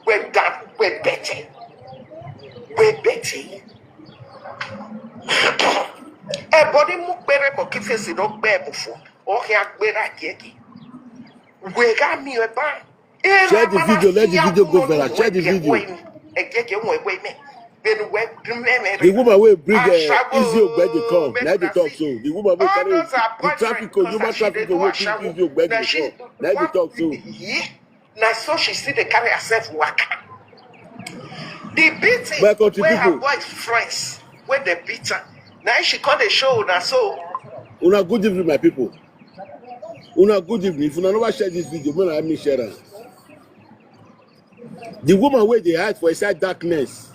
we're done, we're Betty. We're Betty. A body muk better for kifes it up bear before. Or here, where I get it. We got me a bar. Share the video, let the video go viral. Share the video. The woman will bring Izzy Ogbeide come. Let the talk so. The woman will carry the traffic, human traffic will bring Izzy Ogbeide come. Let the talk so. Now so she still they carry herself waka. The beating where her boys friends where they beat her. Now she called the show now so. Una good evening, my people. Una good evening. If you never share this video, man, I me share it. The woman where they hide for inside darkness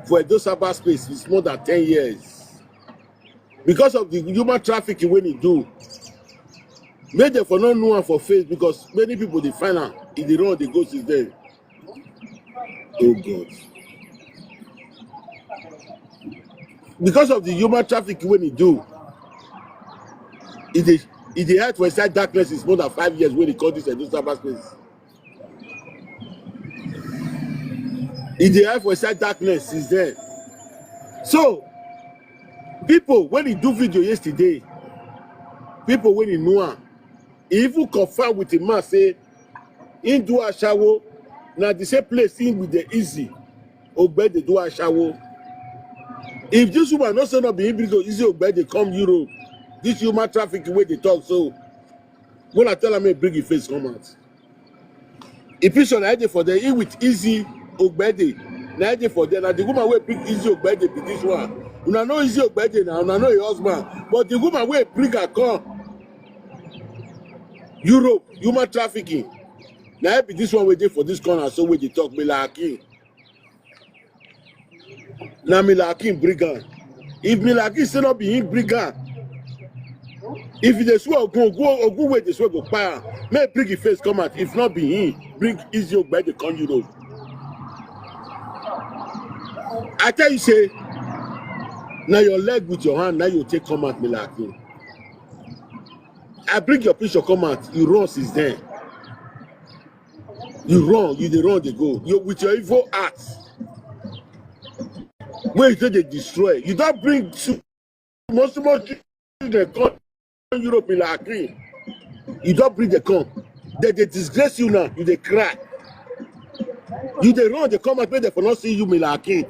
for those cyberspace is more than 10 years. Because of the human trafficking when he do. Made them for not know one for face because many people they find out if they run the ghost is there. Oh God. Because of the human trafficking when he do, if they hide for inside darkness is more than 5 years when he call this a new cyberspace. If they hide for inside darkness is there. So people when he do video yesterday, people when he know him, he even confirm with the man say in do a shower. Now the same place in with the Izzy Ogbeide do a shower. If this woman not not be able to Izzy Ogbeide come Europe, this human trafficking way they talk so. When I tell them bring your face come out. If it's an idea for them, in with Izzy Ogbeide, na idea for them. Now the woman will bring Izzy Ogbeide be this one. Una know Izzy Ogbeide now, una know your husband, but the woman will bring her come Europe, human trafficking. Now be this one we did for this corner, so we they talk Omila Izzy. Now Omila Izzy brigand. If Omila Izzy say not be him brigand, if they swear go way they swear go fire, may bring his face come out. If not be him, bring Izzy Ogbeide come Europe. I tell you say, now your leg with your hand, now you take come out Omila Izzy. I bring your picture come out, you run since then. You run, they run, they go. You with your evil acts. Where you say they destroy. You don't bring most children come Europe in Omila Izzy. You don't bring the come. They disgrace you now, you they cry. You they run, they come out, they for not see you Omila Izzy.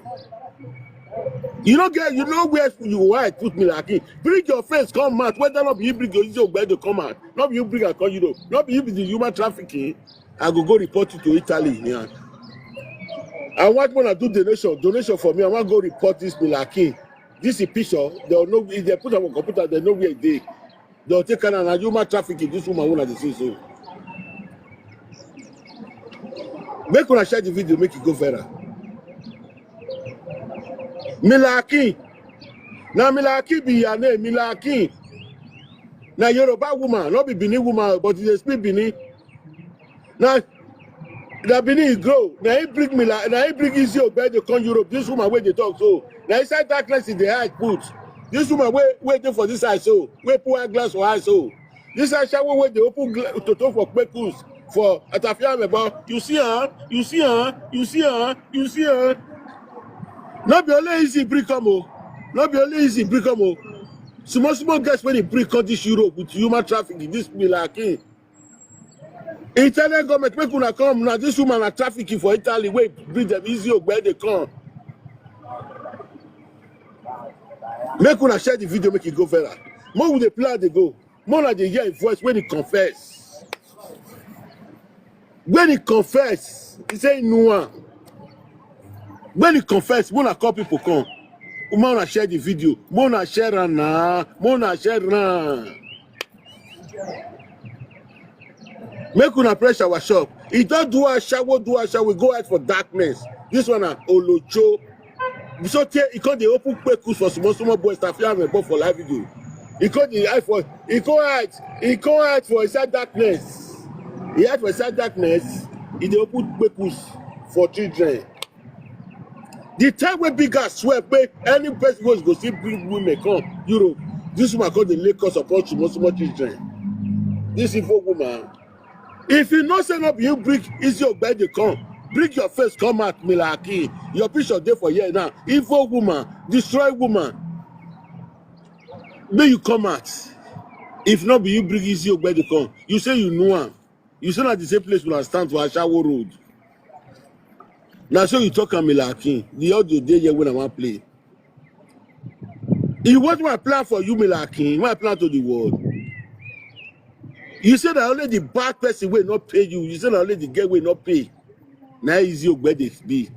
You don't get, you know where you white put Omila Izzy. Bring your face, come out. Whether not you bring your Izzy Ogbeide come out. Not you bring a come Europe. Not you be the human trafficking. I go report it to Italy. Yeah. I want when I do donation for me. I want to go report this Omila Izzy. This is a picture. They'll know if they put on a computer, they know where they. They'll take an human trafficking. This woman wanna say so. Make when I share the video, make it go viral. Omila Izzy. Now Omila Izzy be your name, Omila Izzy. Now Yoruba woman, not be Benin woman, but they speak Benin. Now the Benin grow. Now he bring Izzy Ogbeide come Europe. This woman where they talk so. Now inside darkness is the eye put. This woman waiting for this eye so. Where pour glass for eye so. This eye shower where they open to talk for Pekus for Atafia about. You see her, you see her, you see her, you see her. Not be only easy bring come. Not be only easy bring come. Small guys when they bring come this Europe with human trafficking. This Omila Izzy. Italian government make una come now. This woman are trafficking for Italy. Wait, bring them Izzy Ogbeide come. Make una share the video, make it go viral. More with the plan they go. More like they hear a voice when he confess. When he confess, he say no. When he confess, more call people come. More share the video. More share na. More share na. Make una press our shop. He don't do a shower, we go out for darkness. This one are Olocho. So he called the open Pekus for small boys that fear me for live video. He called the eye for he go out for inside darkness. He had for inside darkness, he the open Pekus for children. The time when big guys swear pay any person was go see bring women come Europe. This woman called the Lagos support small children. This evil woman. If you not say up, you bring Izzy Ogbeide come. bring your face, come out, Milaki. Your picture there for here now. Evil woman, destroy woman. May you come out. If not, be you bring Izzy Ogbeide come. You say you know him. You say at the same place when I stand for Ashawo Road. Now, so you talk to Milaki. The audio day here when I want to play. What my plan for you, Milaki? My plan to the world. You said that only the bad person will not pay you. You said that only the girl will not pay. Now Izzy Ogbeide be.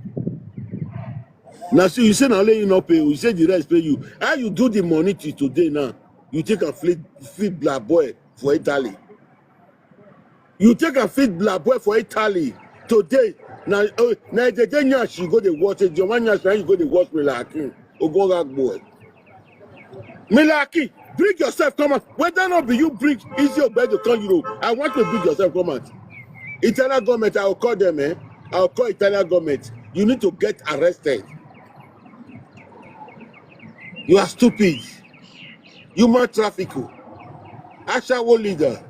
Now, so you said that only you not pay. You said the rest pay you. How you do the money till today now? You take a feed black boy for Italy. You take a feed black boy for Italy today. Now the day she go to watch it. Now you go to watch Milaki. Ogonga boy. Milaki, bring yourself, come out. Whether or not be you bring Izzy Ogbeide to come Europe, I want to bring yourself, come out. Italian government, I will call them, eh? I will call Italian government. You need to get arrested. You are stupid. Human trafficker. Ashawo leader.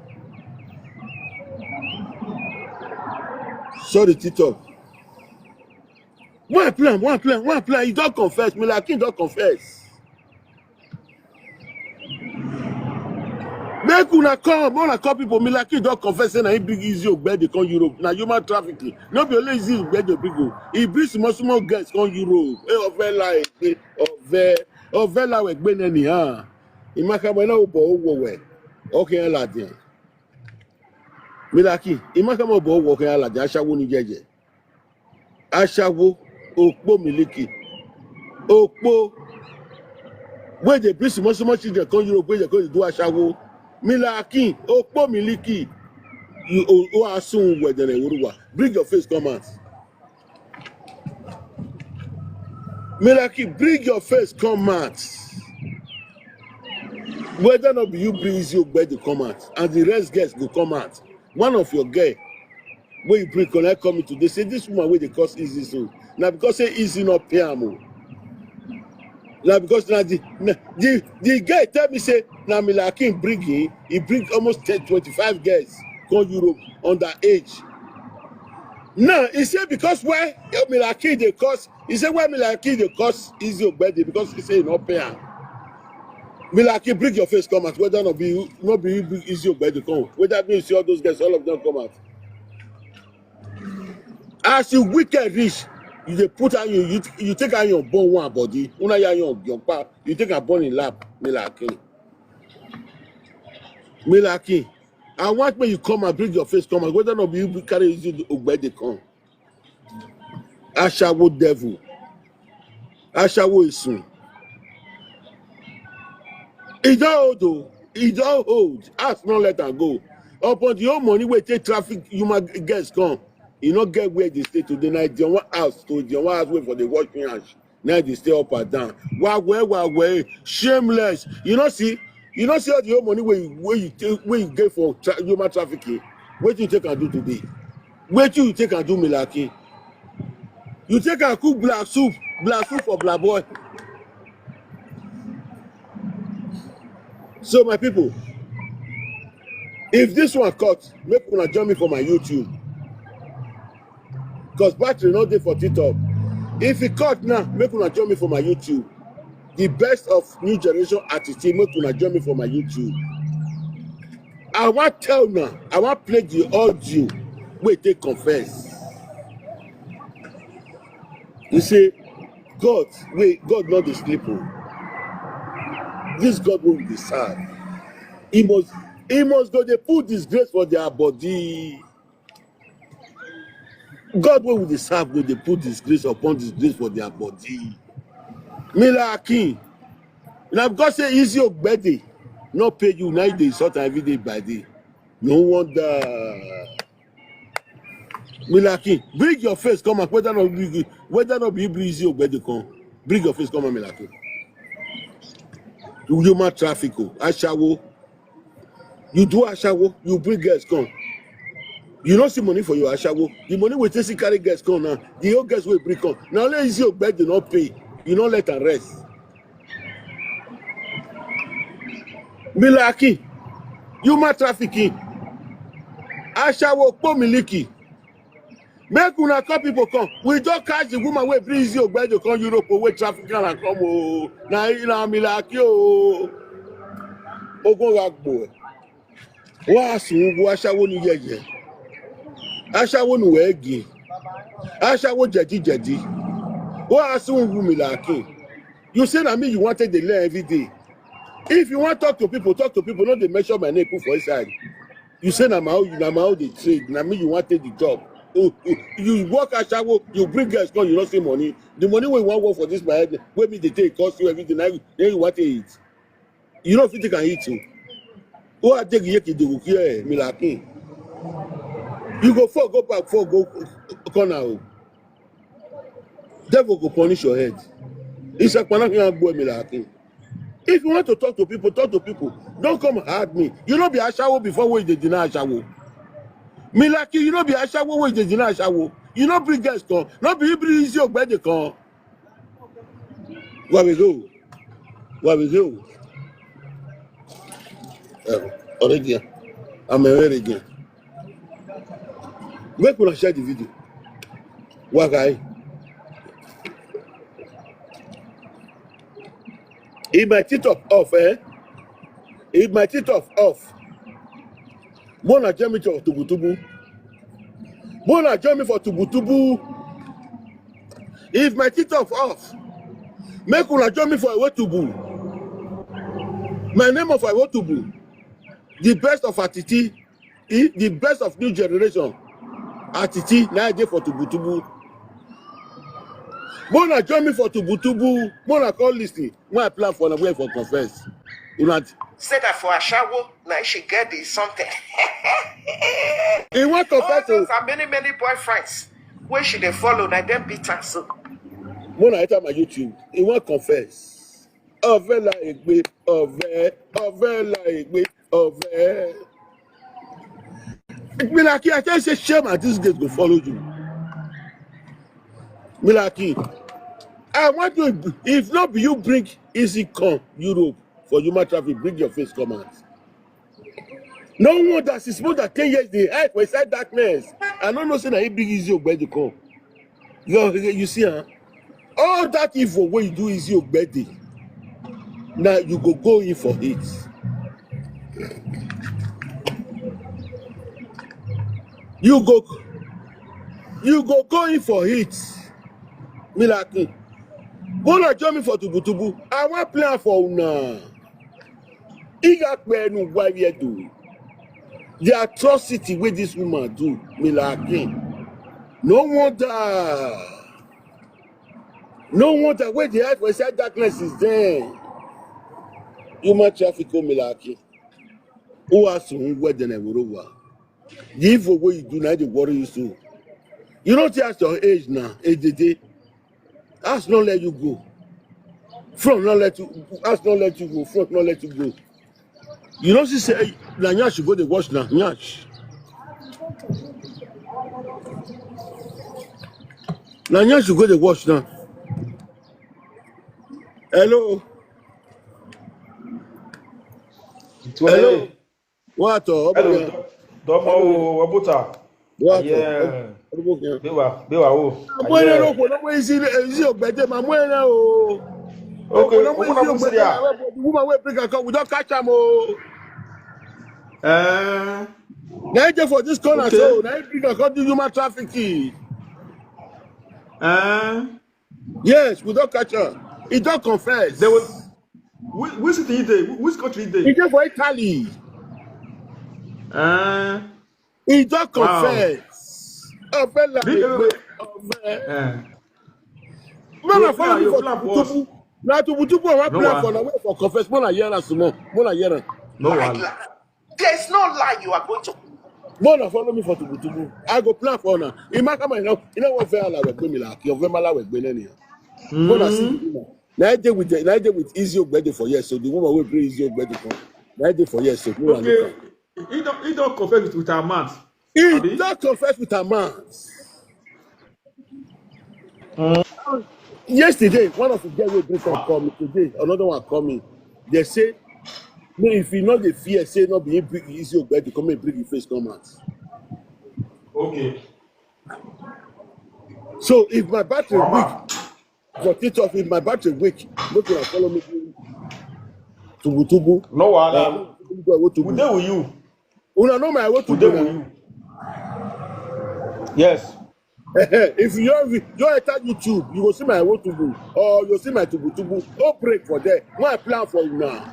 Sorry, Tito. One plan. You don't confess. Milaki don't confess. Make una come, all I call people. Milaki don't confess. Say na he bring Izzy Ogbeide come Europe. Na human trafficking. No be only Izzy Ogbeide bring. He bring small girls come Europe. Ovela we gbe neni ha. Imaka mo na obo owo we. Okay, Ladian. Milaki, imaka mo obo owo okay, Ladian. Ashawo ni jeje. Ashawo okpo miliki. Okpo. Where they bring small children come Europe, where they go to do Ashawo. Milaki, okpo miliki. You are soon where they will. Bring your face, come out. Milaki, bring your face, come out. Whether or not you bring Izzy Ogbeide come out, and the rest guests will come out. One of your girls, where you bring connect coming today, say this woman where they cause Izzy so. Now because say Izzy not pay am. Now because now the guy tell me say now Milaki bring him, he bring almost 25 girls come Europe underage. Now he said because why Milaki they cause, he said why Milaki they cause Izzy Ogbeide because he say he not pay am. Milaki, bring your face, come out. Whether not be Izzy Ogbeide come. Whether be you see all those guys, all of them come out. As you wicked rich, you dey put on you take on your bone one body. Una your pa, you take a bone in lap. Milaki. Milaki, I want when you come and bring your face, come out. Whether not be you carry Izzy Ogbeide come. Ashawo devil. Ashawo isun. He don't hold though. He don't hold. Ask not let am go. Upon the whole money we take traffic, human guests come. You not get where they stay today. Now the one house to the one house wait for the washing hands. Now they stay up and down. Why, shameless. You not see all the whole money where you get for human trafficking. What you take and do today? What you take and do, Milaki? You take and cook black soup for black boy. So my people, if this one cut, make una join me for my YouTube. Because battery not there for TikTok. If it cut now, make una join me for my YouTube. The best of new generation Atiti, make una join me for my YouTube. I want tell now, I want play the audio where they confess. You say, God not the sleeper. This God will be sad. He must go. They put disgrace for their body. God will deserve when they put disgrace upon disgrace for their body. Milaki. Now God say Izzy Ogbeide not pay you 9 days, sort every day by day. No wonder. Milaki, bring your face, come on. Whether not be Izzy Ogbeide come. Bring your face, come on, Milaki. Human trafficking, Ashawo. You do Ashawo, you bring girls come. You don't see money for your Ashawo. The money we take carry girls come now. The old girls will bring come. Now let Izzy Ogbeide not pay. You don't let her rest. Milaki, human trafficking. Ashawo po miliki. Make una call people come. We just catch the woman wey bring Izzy Ogbeide come Europe wey trafficking and come o. Na Omila o. Ogun ragbo. Wa sungu aṣawo ni yeye. Aṣawo ni wegi. Aṣawo jedi. Wa sungu Omila. You say na me you wanted to learn every day. If you want to talk to people, not they measure my name put for inside. You say na how they trade, na me you want to take the job. You work at Shawo, you bring guys come, you don't see money. The money we want work for this my head, where me they take cost you everything, then you want to eat. You don't think you can eat too. Who are taking yeki de here, Milaki? You go back, go corner. Devil go punish your head. It's a Panaki boy, Milaki. If you want to talk to people, talk to people. Don't come hard me. You know be Ashawo before we they deny Ashawo. Milaki, you know be Ashawo we they deny Ashawo. You know bring guys come. Not be Izzy Ogbeide come. Where we go? Already. I'm already again. Make una share the video. What guy? If my teeth off, If my teeth off. Mona join me for Tubutubu. If my teeth off. Make una join me for Wortoworto. My name of Wortoworto. The best of Atiti. The best of new generation. Atiti. Now I dey for Tubutubu. Mona join me for Tubutubu. Mona call listening. When I plan for the way for confess. You know. Say that for Ashawo, now she get this something. He want confess. Those are many boyfriends. Where should they follow? Now them beat us so. Mona enter my YouTube. He want confess. Ovela egbe, ove. Milaki, I can't say shame at this gate go follow you. Milaki, I want to, if not be you bring Izzy come Europe for human traffic, bring your face come out. No one that is more than 10 years they hide for inside darkness. I don't know say that he bring Izzy Ogbeide come. You see, huh? All that evil when you do Izzy Ogbeide. Now you go in for it. You go in for it. Milaki. Wanna join me for Tubutubu? I want plan for una. What we do. The atrocity where this woman do, Milaki. No wonder where the hide for inside darkness is there. Human traffic, Milaki. Who has to where the over? The evil way you do now, they worry you so. You don't ask your age now, ADD. Ask not let you go. Front not let you. Ask not let you go. Front not let you go. You know she say na Nyash you go dey watch now. Nyash. Na Nyash you go dey watch now. Hello. Hello. What? Hello. Domo Wabuta. What? Yeah. Bewa o. Amwele no ko no Izzy Ogbeide ma mwele o. Okay, No Izzy Ogbeide. The woman wey bring her come, we don't catch am o. Now just for this corner, okay. So now bring her come do human trafficking. Yes, we don't catch her. He don't confess. There was which city he dey? Which country he dey? He just for Italy. He don't confess. Oh, fella. Man, I follow me for Tubutubu. Now Tubutubu, I want plan for now for confess. Mona yera sumo. Mona yera. No one. There's no lie you are going to. Mona follow me for Tubutubu. I go plan for now. He might come and you know what fair like me like your Vemala with Benenia. Mona see. Now I did with Izzy Ogbeide for years. So the woman will bring Izzy Ogbeide for. Now I did for years. So okay. He don't confess with her mouth. He don't confess with her mouth. Yesterday, one of the guys will bring some call me today. Another one call me. They say, no, if you know the fear, say not be Izzy Ogbeide to come and bring your face come out. Okay. So if my battery weak for TikTok, if my battery weak, look at follow me tubu. No wahala. We dey with you. Una know my what to We dey do with now. you. Yes. If you enter YouTube, you will see my what to do, or you see my tubu. Don't break for there. What I plan for you now.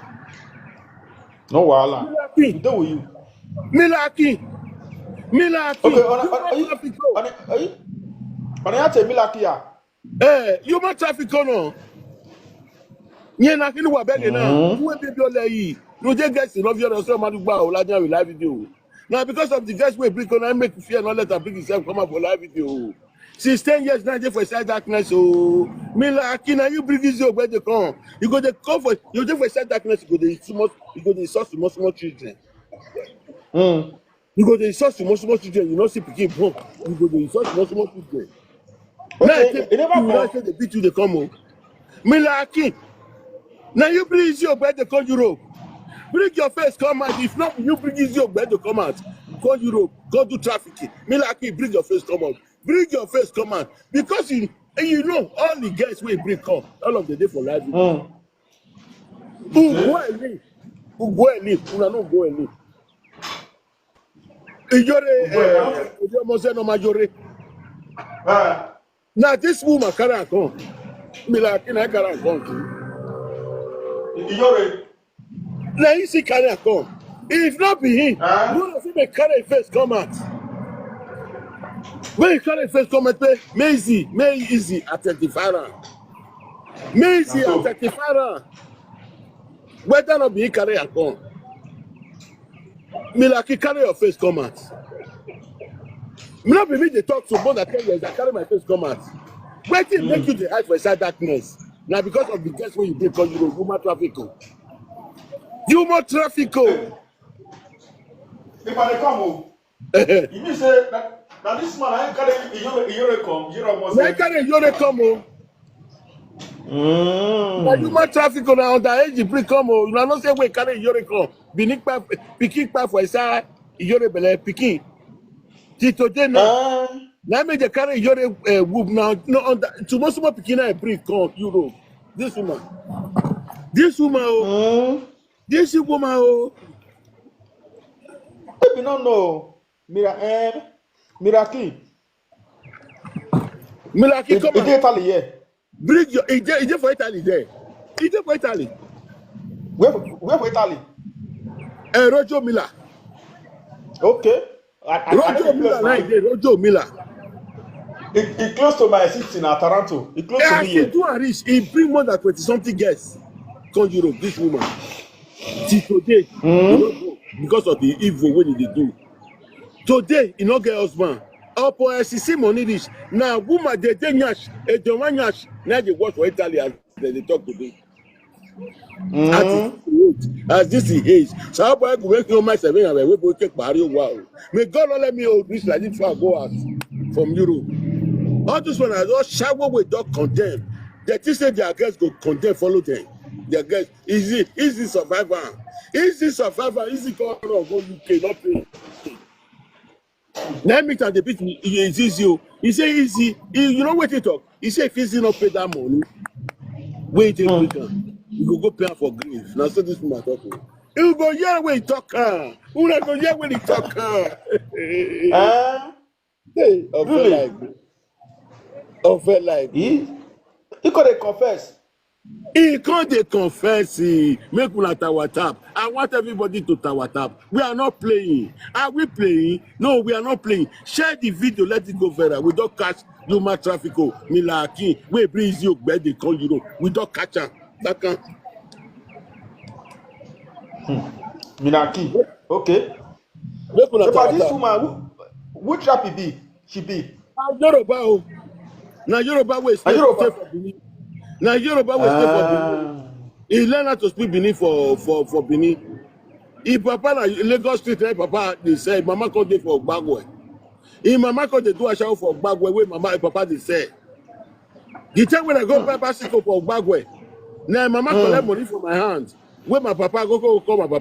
No wahala. We Milaki, dey with you. Milaki. Okay, on ya tell me like here. Human traffic no. Nye na kini wa bege na. Uwe baby ole yi. You just get enough your so madugba o la with live video. Now because of the guys we bring on, I make fear not let her bring himself come up for live video. Since 10 years now, they for side darkness. So, Milaki, now you bring Izzy Ogbeide come. You go to come for you just for side darkness. You go to source small children. You go to source small children. You not see picking broke. You go to source small children. Okay, it never Now they beat you. They come home. Milaki, now you bring Izzy Ogbeide come Europe. Bring your face, come out. If not, you bring Izzy Ogbeide come out. Go Europe, go do trafficking. Milaki, bring your face, come out. Bring your face, come out. Because you know all the guys will bring come. All of the day for life. Go and leave. Go and leave. Una no go and leave. Now this woman carry come. Milaki, I carry come too. Now you see carry come. If not be him, you don't see me carry face come out. When you carry face come out, may easy at 35. May easy at 35. Whether not be carry come. Milaki carry your face come out. Me not be me they talk to more than 10 years. I carry my face come out. Where did make you the hide for inside darkness? Now because of the guess when you break on you human traffic. Human traffic. If I come, you mean say that this man I carry Yore come. I carry Yore come. Na human traffic on underage you bring come. You know not say we carry Yore come. Picking pa for inside Yore belle picking. Today now. Now me they carry Yore whoop now. No under tomorrow small picking I bring come Europe. This woman. This woman oh. We don't know. Milaki, come on. Italy here. Bring your ije for Italy there. Ije for Italy. Where for Italy? Rojo Mila. Okay. Rojo Mila right there. Rojo Mila. It close to my city in Toronto. It close to me here. Do and reach. He bring more than 20-something guests. Come Europe. This woman. See today. Because of the evil way they do. Today, you no get husband. Upon SEC money this. Now, woman they nyash, they want nyash. Now they work for Italy as they talk today. As this is age. So how about I go make you my 7 and we go take barrier wow. May God not let me hold this like this before I go out from Europe. All this one I just shower with dog condemn. They just say their guests go condemn, follow them. Their guests easy survivor. Easy go UK, not pay. Now meet at the bit is easy. He say easy. You know what he talk? He say if easy not pay that money, wait till you go pay for grief. Now so this woman talking. You go hear when he talk. Who not go hear when he talk? Hey, offer like He could confess. He can't dey confess. Make una tower tap. I want everybody to tower tap. We are not playing. Are we playing? No, we are not playing. Share the video, let it go viral. We don't catch human traffic. Milaki, we bring Izzy Ogbeide come Europe. We don't catch him. That can. Milaki. Okay. Make una tower This tap. woman, which trap he be? She be. Yoruba. Now Yoruba will stay for Benin. Now Yoruba will stay for Benin. He learn how to speak Benin for Benin. If Papa na Lagos Street, Papa they say Mama come dey for Ogbagwe. If Mama come dey do a show for Ogbagwe, where Mama and Papa they say. The time when I go buy bicycle for Ogbagwe, now Mama collect money from my hand. When my Papa go call my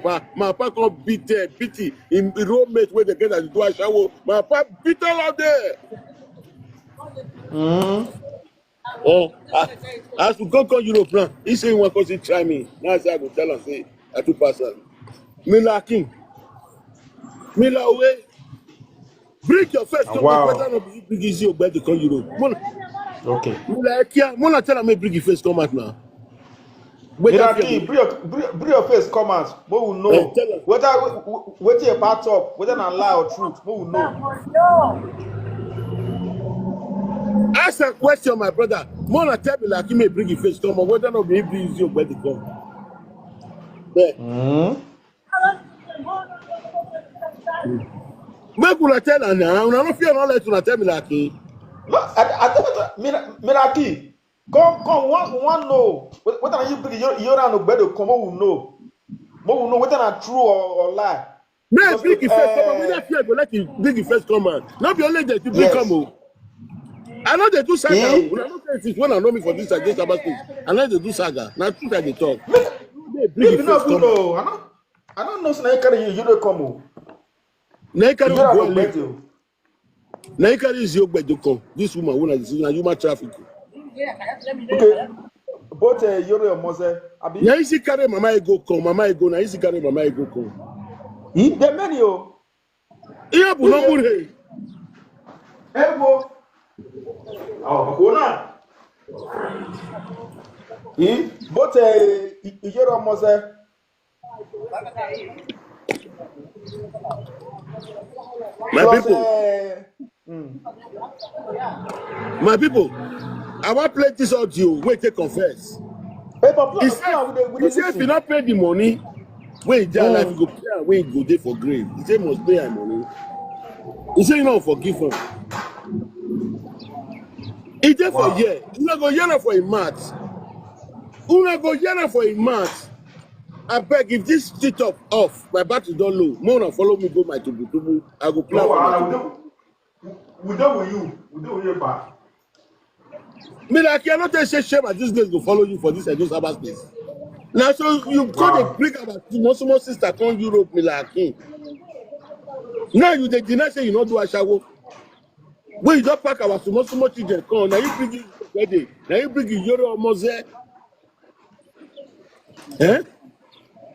Papa come beat in the roommate where they get at the do a show. My Papa beat all out there. As we go Europe now, he say he want to try me. Now I say I go tell him say I 2%. Mila King, Mila away. Bring your first comment. Whether or not you bring Izzy Ogbeide to come Europe. Okay. Mila Kia, Mona tell him bring your first comment now. Miraki, bring your face comments. We will know whether you part up, whether an lie or truth. We will know. Ask a question, my brother. Mona tell me like he may bring your face comment. Whether or not he bring Izzy Ogbeide to come. Make una tell her now. Una no fear not let una tell me like he. Miraki, come, one know. Whether you bring your Ogbeide come, we will know. We will know whether it's true or lie. May bring your face comment. We not fear go let you bring your face comment. Not be only that you bring come. I know they do saga. Una no say it when I know me for this against about things. I know they do saga. Now truth I dey talk. Bring your face comment. I don't know. Say you carry you don't come. Na you carry Izzy Ogbeide come. This woman, when I see na human trafficking. Okay. Both Yoro and Mose. Na Izzy carry Mama Ego come. Mama Ego na Izzy carry Mama Ego come. The many yo. Iya bu no mure. Ego. Oh, Makona. Both Yoro and Mose. My people, I want to play this audio. Wait, take confess. He said if you not pay the money, wait, life go pay and wait go there for grave. He said must pay her money. He said you know forgive him. He there for a year. You not go yell for a month. You not go yell for a month. I beg if this sit up off, my battery don't low. Mona follow me go my tubu. I go play. We do with you. We do with you back. Me like you not say shame at this place go follow you for this and just about space. Now so you got a bring about small sister come Europe me like him. Now you dey deny say you not do a shower. When you don't pack our small children come, now you bring it ready. Now you bring it Euro almost there. Eh?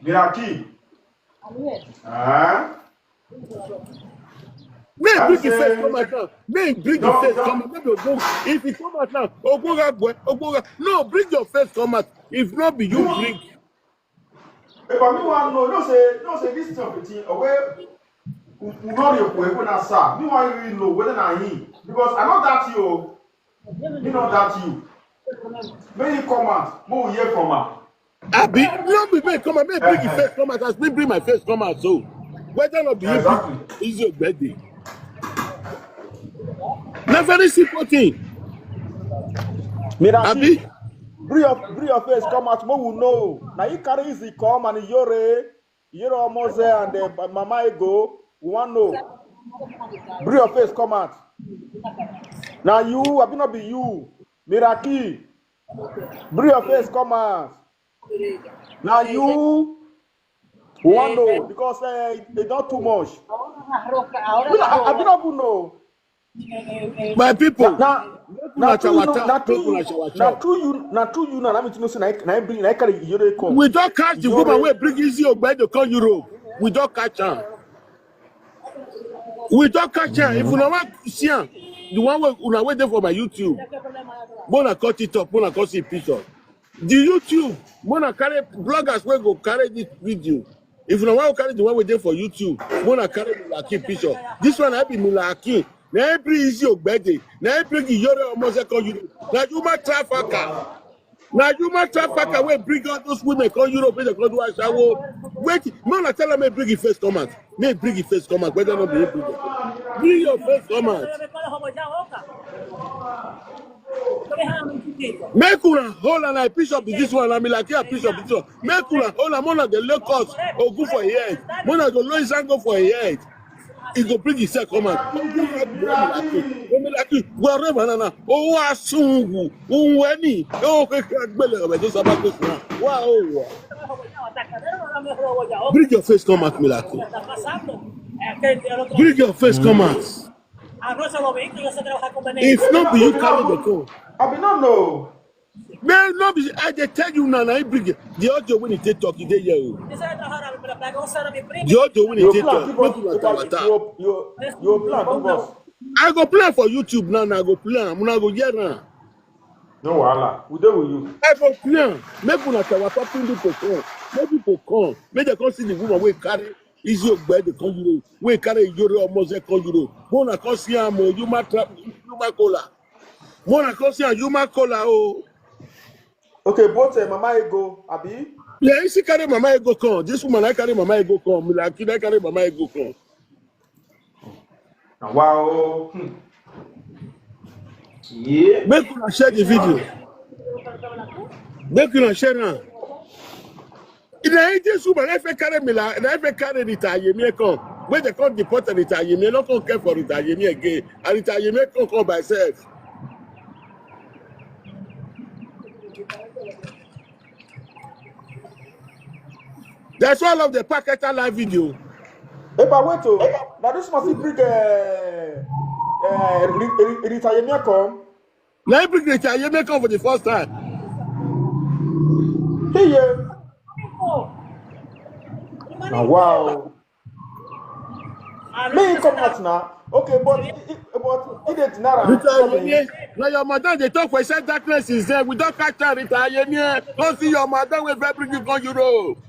Miraki. May bring the face come out now. May bring the face come out. If he come out now, Ogoga. No, bring your face come out. If not be you bring. If I want no say this thing away. We know you when I saw. Me want really know whether I him because I know that you. Me know that you. May you come out. More hear from her. Abi, no be me come out. May bring the face come out. As me bring my face come out so. Whether not be you, Izzy Ogbeide. Na very simple thing. Abi, bring your face come out. More will know. Now you carry Izzy come and you're almost there and the Mama Ego. We want know. Bring your face come out. Now you, I be not be you. Miraki. Bring your face come out. Now you want know because they don't too much. I be not good know. My people. Now true you now let me to know say na bring na carry you come. We don't catch the woman wey bring Izzy Ogbeide to come Europe. We don't catch her. We don't catch her. If you no want see her, the one wey una wait there for my YouTube. Mona cut it up. Mona cut see picture. The YouTube. Mona carry bloggers wey go carry this video. If you no want to carry the one wey there for YouTube, Mona carry Milaki picture. This one I be Milaki. Na bring Izzy Ogbeide. Na bring Yoro almost come Europe. Na human trafficker. Now you might trafficker wey bring out those women come Europe and they come do a shower. Wait, man, I tell them may bring your face come out. May bring your face come out. Whether not be able to bring your face come out. Make una hold on like bishop is this one. I mean like here bishop this one. Make una hold on. One of the locals or go for a head. One of the lowest and go for a head. He go bring his self come out. Wherever na oh asungu unweni oh kegbele obe just about this now. Wow. Bring your face come out, Milaki. Bring your face come out. If not be you carry the call. I be not know. Man, no be I dey tell you now, I bring it. The audio when it take talk, you dey here. The audio when it You take plan talk, give make us. una tawata. You plan give us. I go play for YouTube now, I go play. I'm gonna go here now. No wahala. We dey with you. I go play. Make una tawata people come. Make people come. Make they come see the woman wey carry Izzy Ogbeide come Euro. Wey carry Ijore Omoze come Euro. Mona come see am o, human cola. Mona come see am human cola o. Okay, both Mama Ego, Abi. Yeah, if she carry Mama Ego come. This woman I carry Mama Ego come. Like I carry Mama Ego come. Wow. Yeah. Make una share the video. Make una share am. This woman if I carry me like, if I carry Ritayemi come. When they come deport Ritayemi, not come care for Ritayemi again. And Ritayemi come by herself. That's all of the packet live video. If I wait to, now this must bring Ritayemi come. Now I bring Ritayemi come for the first time. Hey, wow. Me come out now. Okay, but it is not. Ritayemi, now your madam they talk for said darkness is there. We don't catch her Ritayemi. Don't see your madam will bring you go Europe.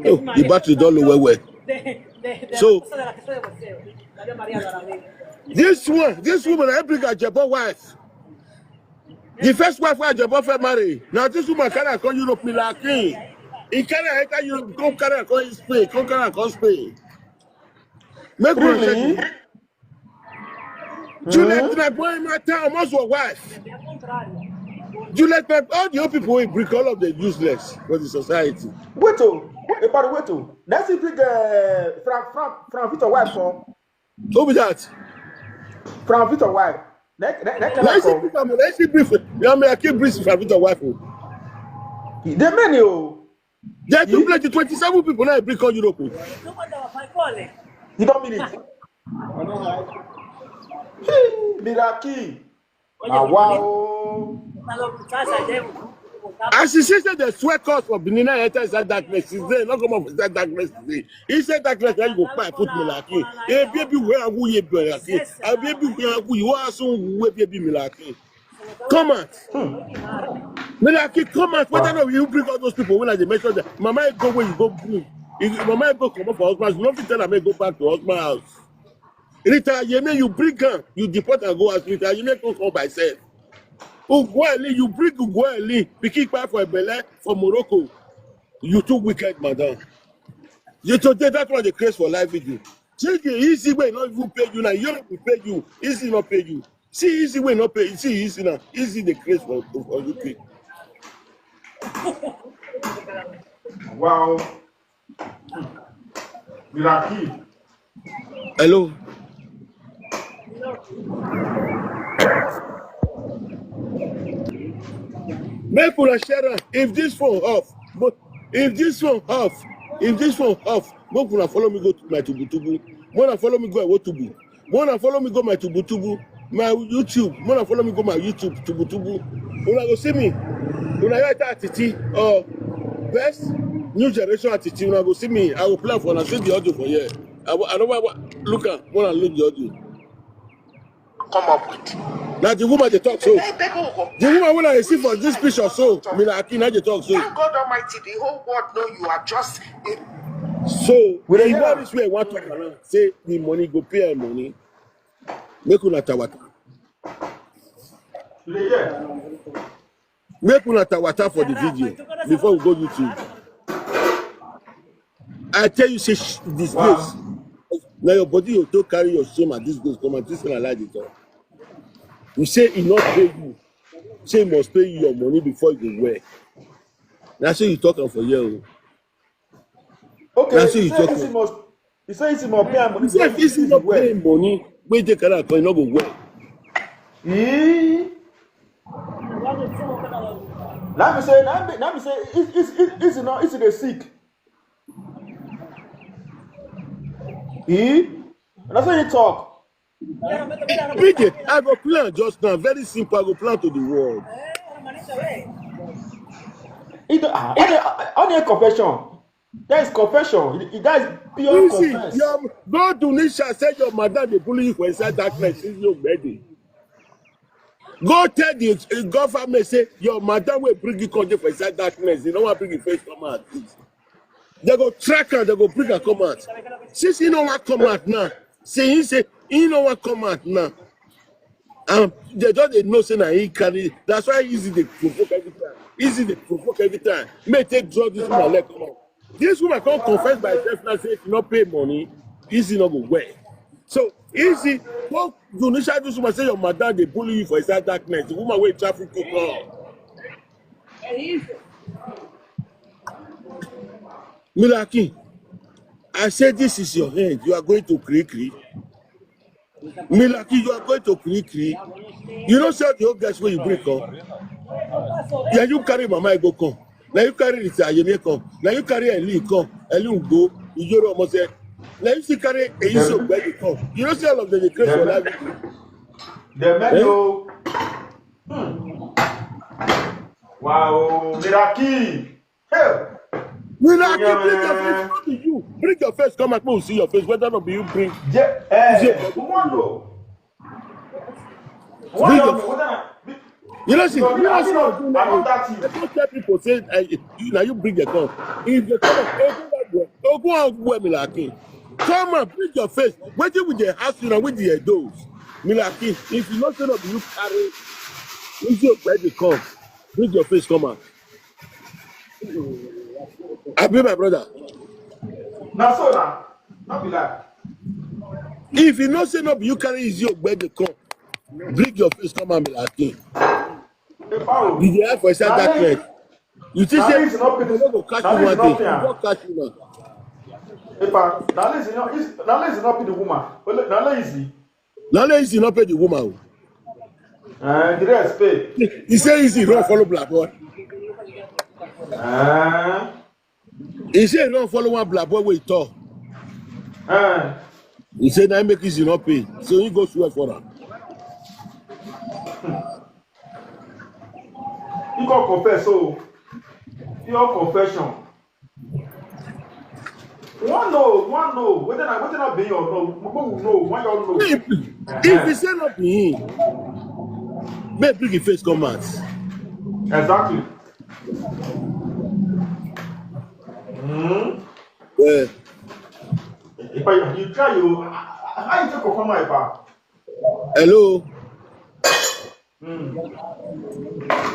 Oh, the battery don't low well. So this woman, I bring a Jabo wife. The first wife I Jabo marry. Now this woman carry come Europe me like king. He carry enter Europe, come carry come Spain, come carry come Spain. Make really? Juliet my boy in my town almost a wife. Juliet all the old people will bring all of them useless for the society. Wait to. Let's see bring Frank Victor wife come. Who be that? Frank Victor wife. Let's see brief. You may keep brief Frank Victor wife. The menu. There are 27 people now bring on Europe. You don't mean it. Miraki. Wow. As he said the sweat cost for Benin enters that darkness is there, not come up with that darkness today. He said darkness that you go put me like it. A baby where who you be like it. A baby where who you are soon will be me like it. Come on. Come on. Whether or not you bring all those people when I mention that Mama go where you go bring. Mama go come up for husband, you don't tell her go back to husband's house. Ritayemi, you bring her, you deport and go as Ritayemi come by self. Ugweli, you bring Ugweli, picking back for a Bele from Morocco. You too wicked, madam. You today that's why they craze for live video. See the easy way not even pay you now. Europe will pay you. Easy not pay you. See easy way not pay. See easy now. Easy the craze for UK. Wow. Miraki. Hello. Make una share if this phone off, but if this phone off, make una follow me go to my tubu. Mona follow me go I tubu. Mona follow me go my tubu. My YouTube. Mona follow me go my YouTube tubu. Una go see me. Una hear that Atiti best new generation Atiti. Una go see me. I will plan for una see the audio for here. I don't want look at Mona look the audio. Come up with. Now the woman they talk so. The woman when I see for this picture so, me like now they talk so. Thank God Almighty, the whole world know you are just a... So when you go this way, want to around, say the money go pay her money. Make una tawata. Make una tawata for the video before we go YouTube. I tell you, say this place. Now your body will to carry your shame at this place. Come on, this one I like it all. You say he not pay you. Say he must pay you your money before you go work. That's why you talking for you. Okay, that's why you talking. You say he must pay money. If he not pay money, we take care of it, not go work. Let me say, it's not, it's the sick. That's how you talk. Bridget, I go plan just now. Very simple. I go plan to the world. Only a confession. That is confession. That is pure You see, confess. go to Nisha, say your madam they bully you for inside darkness. Is your ready? Go tell the government say your madam will bring you come for inside darkness. They don't want to bring your face come out. They go track her. They go bring her come out. Since he don't want come out now, he don't want come out now. They just know say that he carry. That's why easy they provoke every time. Easy they provoke every time. May take drug this woman let come out. This woman can't confess by herself now say if you not pay money, easy not go well. So easy. Go to Nisha this woman say your madam they bully you for inside darkness. The woman wey traffic go. Milaki, I said this is your hand. You are going to create. Milaki, you are going to create. You don't say the old guys where you break up. Yeah, you carry mama go come. Now you carry the Ayemi come. Now you carry Eli come. Eli go. You don't almost say. Now you see carry Izzy Ogbeide come. You don't see all of them they create for life. The menu. Wow, Miraki. Hell. Milaki, bring your face. Not be you. Bring your face. Come at me. We'll see your face. Whether not be you bring. Who You know, see, I don't that I don't tell people say now you bring your gun. If you come go out where Milaki. Come on, bring your face. Waiting with the house, with the doors. Milaki, if you not turn up, you carry. Izzy Ogbeide come. Bring your face, come on. I be my brother. Now so now, not be like. If you not say no, you carry Izzy Ogbeide come. Bring your face, come on, Milaki. Did you have for that place? You think say you go catch you one day? You go catch you now. Now lazy not be the woman. Now lazy. Now lazy not pay the woman. The rest pay. He say easy don't follow black boy. He say don't follow one black boy wey talk. He say now make easy not pay. So he go swear for her. You can confess, so pure confession. One know. Whether not be or no, who know? One y'all know. If he say not be him, make bring his face come out. Exactly. Yeah. If you try how you take confirm my pa? Hello.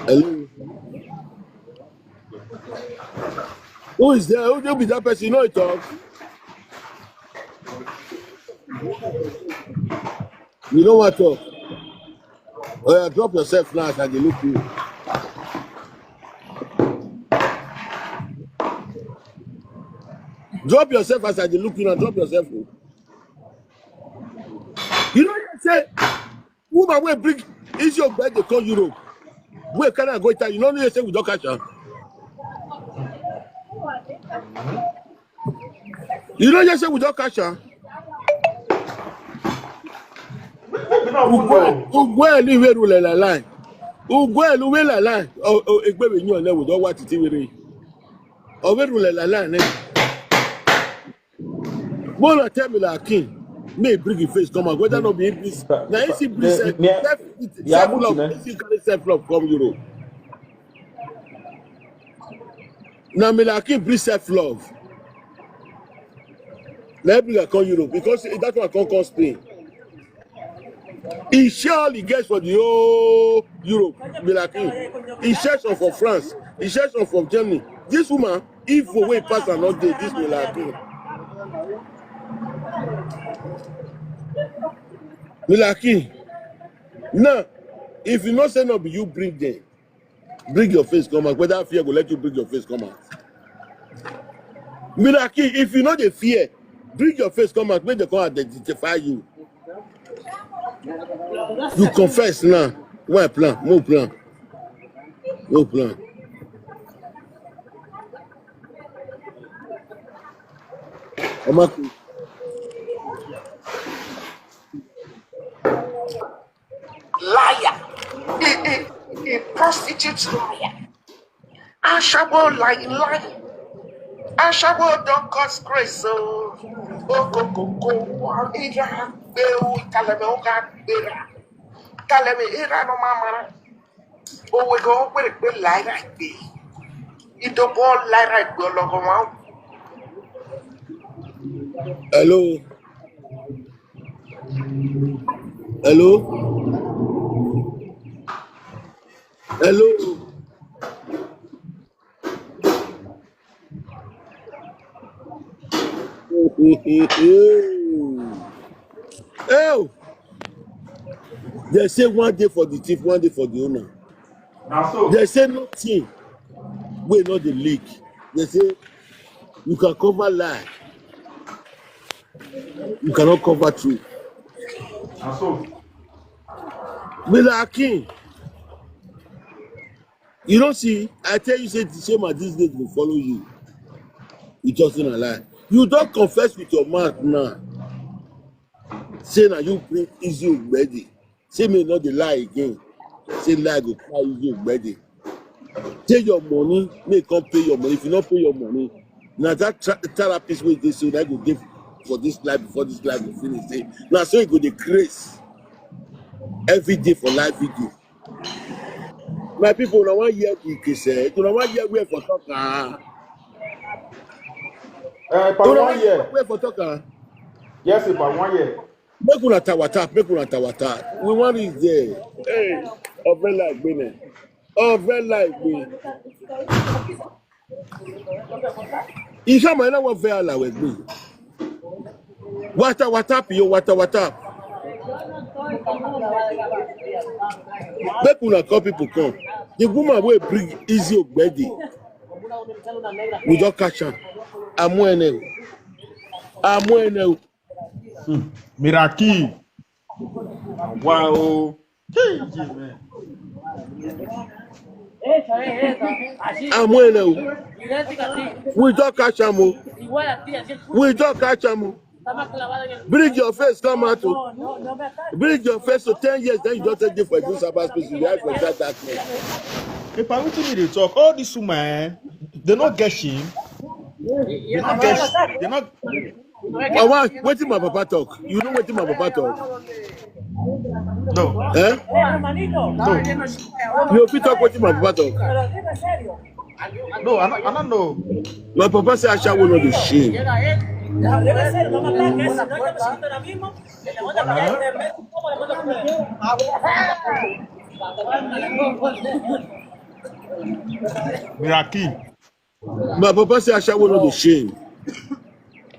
Hello. Who is there? Who will be that person? You know it talk. You know what talk? Oh yeah, drop yourself now as I dey look you. Drop yourself as I dey look you now. Drop yourself. You know what I say? Woman wey bring Izzy Ogbeide come Europe. Where can I go Italy? You know what say we don't catch her. You know you say we don't catch her. Ugwe we rule la line. Ugwe we la line. Oh, egbe we nyon le we don wa titi we re. O we rule la line. Bona tell me like king. May bring your face come on. Whether not be this. Now you see self-love. You see carry self-love from Europe. Now me like king bring self-love. Let me come Europe because that one can't come Spain. He surely gets for the whole Europe. Be like him. He shares on for France. He shares on for Germany. This woman, if the way pass and not day, this will like him. Milaki, now, if you not say no, you bring them. Bring your face come out. Whether fear will let you bring your face come out. Milaki, if you know the fear, bring your face come out. Make the come identify you. You confess now. What plan? No plan. No plan. Omako. Liar. A prostitute liar. Ashabo lying. Ashabo don't cause grace. So, Ira, Beu, Kalamoga, Bera, Kalame, Ira, no mama. Oh, we go with a good light like me. It don't ball light like go along. Hello. Hello. Hello. Oh, they say one day for the thief, one day for the owner. Now so. They say nothing. We not the leak. They say you can cover lie, you cannot cover truth. Now so. Mr. Akin, you don't see. I tell you, say the same as this day will follow you. You just in a lie. You don't confess with your mouth now. Say now you bring Izzy Ogbeide. Say me not the lie again. Say lie go cry Izzy Ogbeide. Take your money, may come pay your money. If you not pay your money, now that therapist wey dey so that go give for this life before this life go finish. Say now so you go dey craze every day for live video. My people, una wan hear the case. Una wan hear where for talk. Per Una 1 year. where for talk. Yes, per 1 year. Make una tawata, make una tawata. We want is there. Hey, Omila Izzy Ogbeide. Omila Izzy. Isha maina wa vela with me. Wata pio wata. Make una call people come. The woman will bring Izzy Ogbeide. We don't catch her. Amuene. Miracle. Wow. Man. Amuene. We don't catch her. We don't catch her. Bring your face, come out. Bring your face to 10 years, then you don't take it for this about space. You have for that darkness. If I want to me talk, all this woman, they not get shame. They not get. They not. Wait till my papa talk. You know what my papa talk? No. Eh? No. You fit talk what my papa talk. No, I don't know. My papa say Asha will not be shame. Miracle. My papa say Asha will not be shame.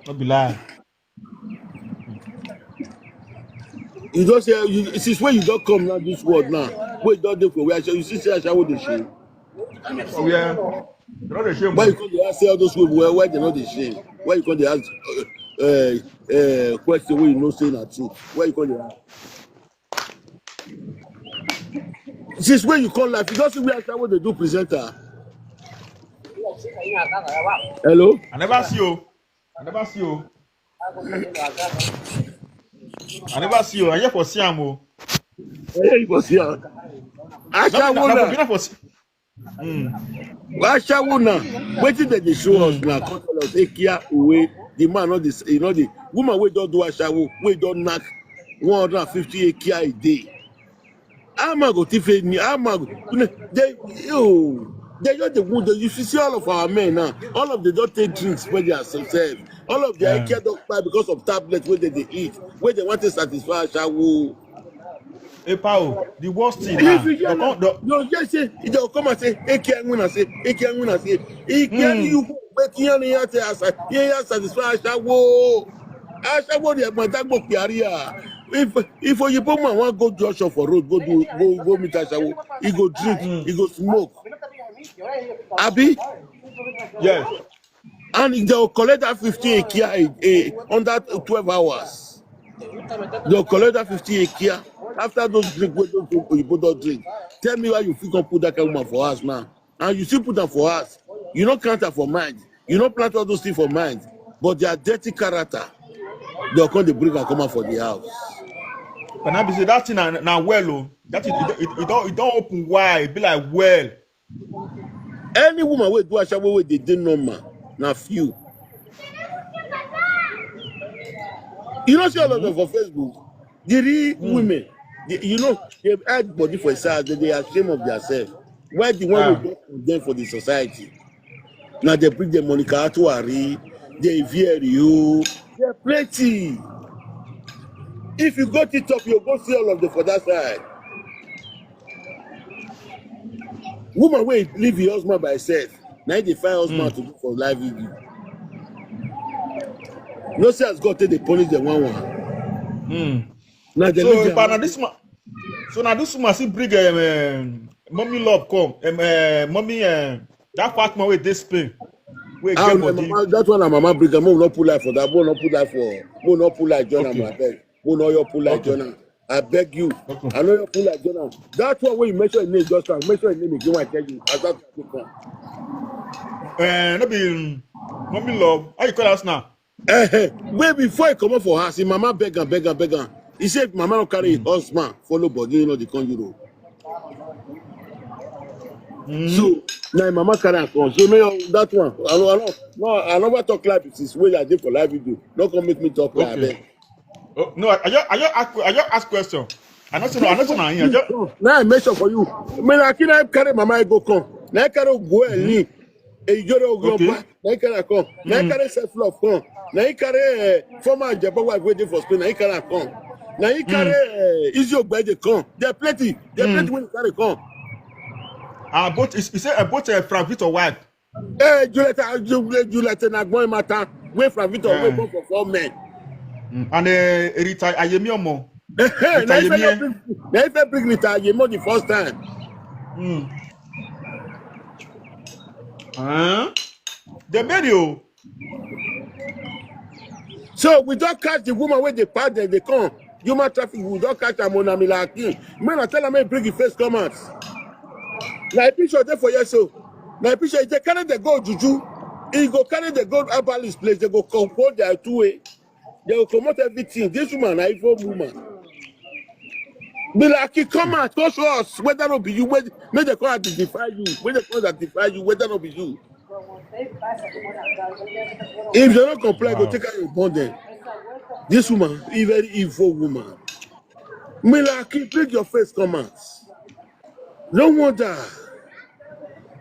Not be lie. You don't say since when you don't come now this world now. Wait, don't do for where you see say Asha will be shame. Oh yeah. They're not the shame. Why you come to ask all those people why they're not the shame? Why you come to ask question where you know saying that truth? Why you come to ask? Since when you call life, you don't see where Asha what they do presenter. Hello? I never see you. I never see you. I never see you. I hear for Siamo. Yeah, you go see her. Asha Wuna. Wait till they show us now. Call us Ekia away. The man not this, you know the woman we don't do Asha we don't knock 150 Ekia a day. I'm go Tiffany. They just the wood. You see all of our men now. All of them don't take drinks when they are themselves. All of their Ekia don't buy because of tablets where they eat. Where they want to satisfy Asha. Hey, Pao, the worst thing If now. you just say, they'll come and say, Ekia Wuna say, Ekia Wuna say, Ekia you wait here and here satisfy Asha. Asha wo the Madago Piaria. If you put man want go Joshua for road, go meet Asha. He go drink, he go smoke. Abi? Yes. And they'll collect that 50 Ekia under 12 hours. They'll collect that 50 Ekia. After those drink, you put that drink. Tell me why you feel can put that kind of woman for us now. And you still put them for us. You don't count her for mind. You don't plant all those things for mind. but their dirty character, they'll come to bring and come out for the house. But now be say that thing now well, oh, that it don't open wide. It be like well. Any woman will do a shower with they didn't normal. Now few. You know, see all of them for Facebook. The real women, you know, they've had body for size, they are ashamed of themselves. Why the one we don't condemn for the society? Now they bring the Monica to Ari, they veer you. They're plenty. If you go to top, you'll go see all of them for that side. Woman will leave your husband by herself. Now they find husband to do for live video. No say has got to the punish the one. Now they So now this man, see bring mommy love come, mommy that partner with this pain. That one and mama bring them. Mo not pull life for that. Mo not pull life for. Mo not pull life Jonah. I beg. Mo not your pull life Jonah. I beg you. Okay. I know your pull life Jonah. That one when you mention your name just now. Mention your name again. I tell you. As that come. No be mommy love. How you call us now? Wait before I come up for her, see mama beg her. He said mama don't carry his husband follow body, you know the con Europe. So now mama carry and come. So that one. I never talk like this is way I did for live video. Don't come make me talk like that. Oh, no, I just ask question. I not know. Now I mention for you. When I can't carry mama I go come. Now I carry go and leave. You go back. Now I carry come. Now I carry self love come. Now he carry former Japan wife waiting for Spain. Now he carry come. Now he carry Izzy Ogbeide come. There are plenty. When he carry come. But he said both Frank Victor wife. Juliet Nagboy matter. Wait Frank Victor wait for 4 men. And Rita Ayemi Omo. Now if I bring Rita Ayemi the first time. The video. So we don't catch the woman when they pass them, they come. Human trafficking, we don't catch them on Omila Izzy. Man, I tell them, bring the face comments. Now, a picture there for you, so. Now, a picture, they carry the gold juju. He go carry the gold herbalist place. They go compose their 2 way. They will promote everything. This woman, an evil woman. Be like, come out, go to us. Whether it be you, make the call identify you. When the call identify you, whether it be you. If they don't comply, go take out your bond then. This woman, a very evil woman. Milaki, bring your face comments. No wonder.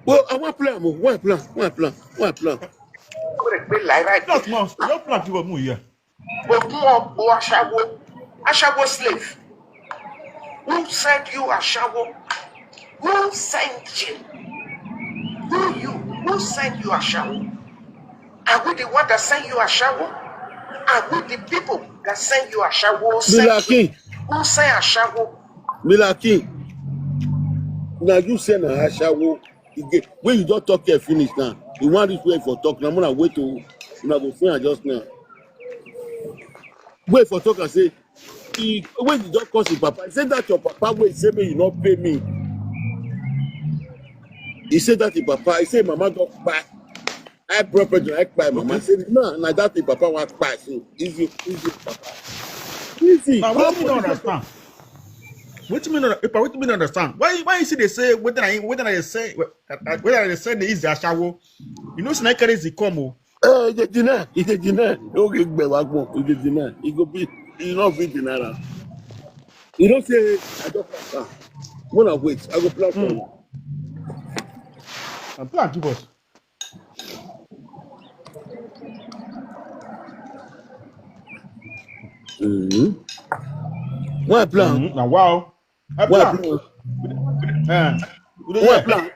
Well, I want plan. One plan. Not much. Your plan to move here. Ashawo slave. Who sent you Ashawo? Who sent you? Who sent you Ashawo? Are we the one that sent you Ashawo? Are we the people that sent you Ashawo? Who sent Ashawo? Milaki. Now you send a Ashawo. When you don't talk here, finish now. You want this way for talk. Now I'm gonna wait to go finish just now. Wait for talk and say, when you don't call your papa, he said that your papa will say me, you not pay me. He said that your papa, he said mama don't buy. I property like buy mama. I said no, now that your papa wants buy. So easy, papa. Easy. Now what do you don't understand? What do you mean understand? Why you see they say whether I say the is the Ashawo? You know, Snaker is the como. He deny. Okay, he deny. He go be. He not be denied. You don't say I don't plan. When I wait, I go plan for you. I plan to boss. What plan? Now wow. What plan? What plan?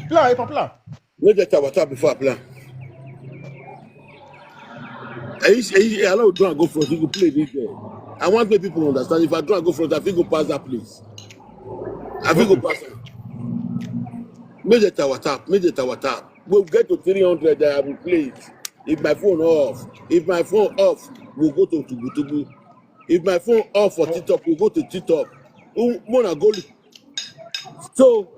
Plan. No just about before I plan. I allow drunk go front. You go play this there. I want the people to understand. If I drunk go front, I think go pass that place. I think go pass it. Major tower tap. We'll get to 300. I will play it. If my phone off, we'll go to Tugu. If my phone off for TikTok, we'll go to TikTok. Go. So,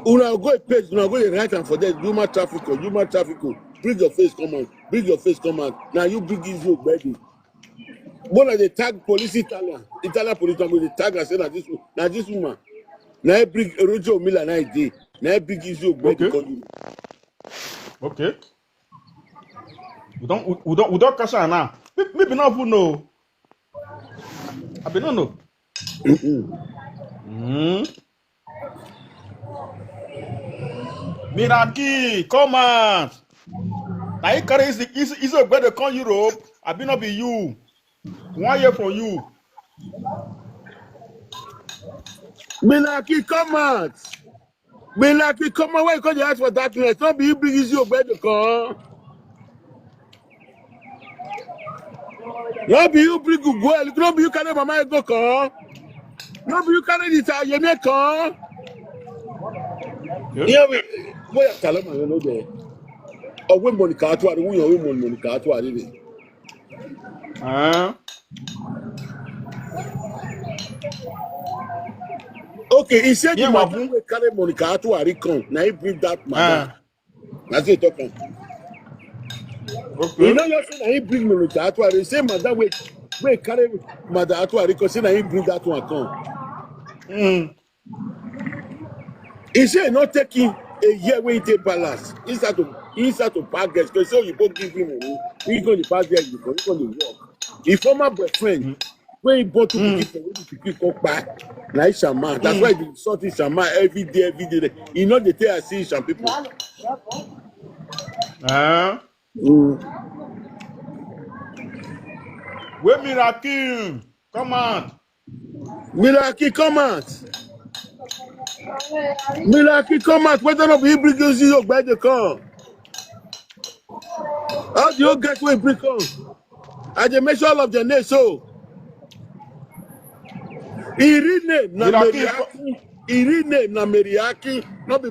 una go page, una go right hand for that human trafficking. bring your face, come on. Bring your face, come on. Now you bring Izzy Ogbeide. One of the tag police Italian police, I'm going to tag and say, now this woman. Now I bring Roger Omila na day. Now I bring Izzy Ogbeide. Okay. We don't cash her now. Maybe not who know. I be no know. Miraki, come on. Now you carry Izzy Ogbeide come Europe. I be not be you. 1 year from you. Milaki, come out. Milaki, come on. Why you call the ask for darkness? Don't be you bring Izzy Ogbeide come. Don't be you bring Google. Don't be you carry Mama Ego come. Don't be you carry the Yeme come. Yeah, boy, I tell him I know there. Or when Monica to we are women Monica to okay, he said the madam will carry Monica to come. Now he bring that madam. That's it talking. Okay. You know you're saying he bring Monica to the same madam will carry madam to come. Say now he bring that one come. He said not taking a year when he take balance. Inside to park guests. Because so you both give him money. He's going to park there. He's going to work. His former boyfriend, when he bought to pick up back, like Shama. That's why he sort his Shama every day. You know the day I see some people. Where Miraki? Come on. Miraki, come out. Milaki, come out. Whether or not he bring Izzy Ogbeide come. How do you get where he bring come? I just make all of the name so. He rename na Meriaki. He rename na Meriaki. Not be